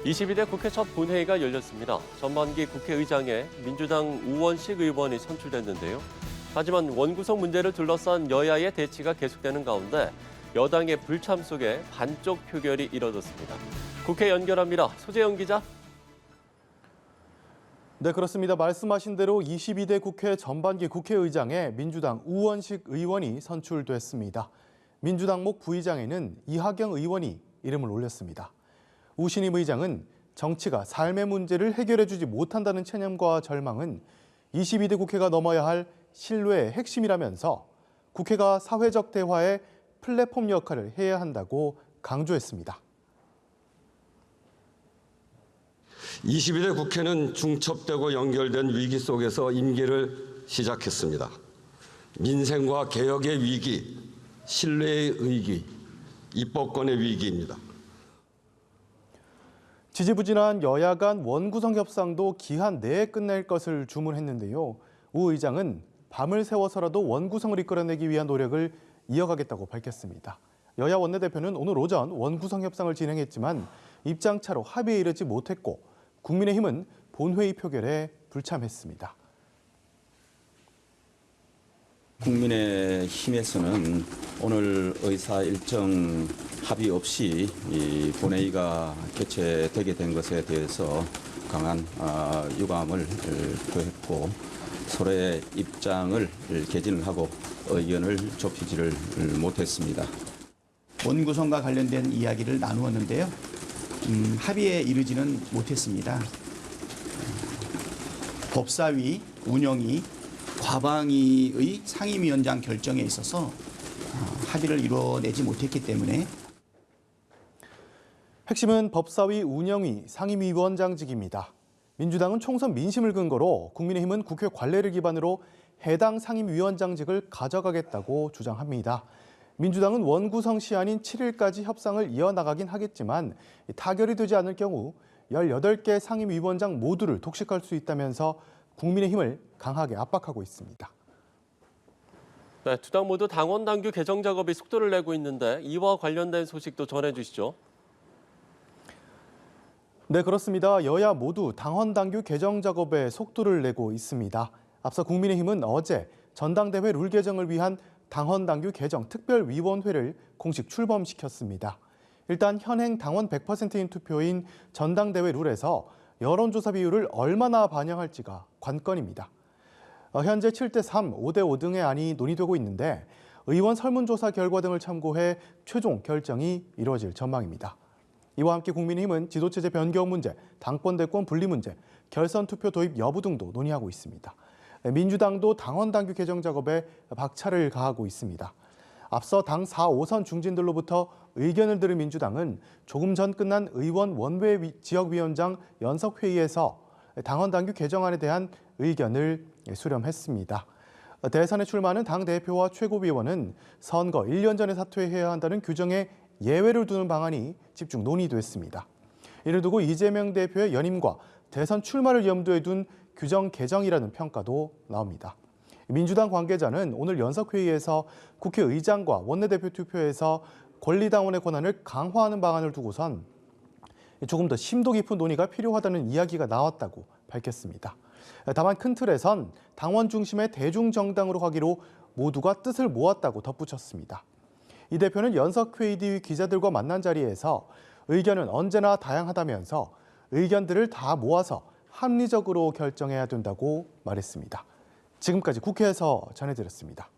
22대 국회 첫 본회의가 열렸습니다. 전반기 국회의장에 민주당 우원식 의원이 선출됐는데요. 하지만 원구성 문제를 둘러싼 여야의 대치가 계속되는 가운데 여당의 불참 속에 반쪽 표결이 이뤄졌습니다. 국회 연결합니다. 소재영 기자. 네, 그렇습니다. 말씀하신 대로 22대 국회 전반기 국회의장에 민주당 우원식 의원이 선출됐습니다. 민주당목 부의장에는 이하경 의원이 이름을 올렸습니다. 우 신임 의장은 정치가 삶의 문제를 해결해주지 못한다는 체념과 절망은 22대 국회가 넘어야 할 신뢰의 핵심이라면서 국회가 사회적 대화의 플랫폼 역할을 해야 한다고 강조했습니다. 22대 국회는 중첩되고 연결된 위기 속에서 임기를 시작했습니다. 민생과 개혁의 위기, 신뢰의 위기, 입법권의 위기입니다. 지지부진한 여야 간 원구성 협상도 기한 내에 끝낼 것을 주문했는데요. 우 의장은 밤을 새워서라도 원구성을 이끌어내기 위한 노력을 이어가겠다고 밝혔습니다. 여야 원내대표는 오늘 오전 원구성 협상을 진행했지만 입장차로 합의에 이르지 못했고 국민의힘은 본회의 표결에 불참했습니다. 국민의힘에서는 오늘 의사 일정 합의 없이 이 본회의가 개최되게 된 것에 대해서 강한 유감을 표했고 서로의 입장을 개진을 하고 의견을 좁히지를 못했습니다. 원구성과 관련된 이야기를 나누었는데요. 합의에 이르지는 못했습니다. 법사위 운영위 과방위의 상임위원장 결정에 있어서 합의를 이뤄내지 못했기 때문에 핵심은 법사위 운영위 상임위원장직입니다. 민주당은 총선 민심을 근거로 국민의힘은 국회 관례를 기반으로 해당 상임위원장직을 가져가겠다고 주장합니다. 민주당은 원구성 시한인 7일까지 협상을 이어나가긴 하겠지만 타결이 되지 않을 경우 18개 상임위원장 모두를 독식할 수 있다면서 국민의힘을 강하게 압박하고 있습니다. 네, 두 당 모두 당원 당규 개정 작업이 속도를 내고 있는데 이와 관련된 소식도 전해주시죠. 네, 그렇습니다. 여야 모두 당원 당규 개정 작업에 속도를 내고 있습니다. 앞서 국민의힘은 어제 전당대회 룰 개정을 위한 당원 당규 개정 특별위원회를 공식 출범시켰습니다. 일단 현행 당원 100%인 투표인 전당대회 룰에서 여론조사 비율을 얼마나 반영할지가 관건입니다. 현재 7대3, 5대5 등의 안이 논의되고 있는데 의원 설문조사 결과 등을 참고해 최종 결정이 이루어질 전망입니다. 이와 함께 국민의힘은 지도체제 변경 문제, 당권 대권 분리 문제, 결선 투표 도입 여부 등도 논의하고 있습니다. 민주당도 당원 당규 개정 작업에 박차를 가하고 있습니다. 앞서 당 4, 5선 중진들로부터 의견을 들은 민주당은 조금 전 끝난 의원 원외 지역위원장 연석회의에서 당원 당규 개정안에 대한 의견을 수렴했습니다. 대선에 출마하는 당대표와 최고위원은 선거 1년 전에 사퇴해야 한다는 규정에 예외를 두는 방안이 집중 논의됐습니다. 이를 두고 이재명 대표의 연임과 대선 출마를 염두에 둔 규정 개정이라는 평가도 나옵니다. 민주당 관계자는 오늘 연석회의에서 국회의장과 원내대표 투표에서 권리당원의 권한을 강화하는 방안을 두고선 조금 더 심도 깊은 논의가 필요하다는 이야기가 나왔다고 밝혔습니다. 다만 큰 틀에선 당원 중심의 대중정당으로 가기로 모두가 뜻을 모았다고 덧붙였습니다. 이 대표는 연석회의 뒤 기자들과 만난 자리에서 의견은 언제나 다양하다면서 의견들을 다 모아서 합리적으로 결정해야 된다고 말했습니다. 지금까지 국회에서 전해드렸습니다.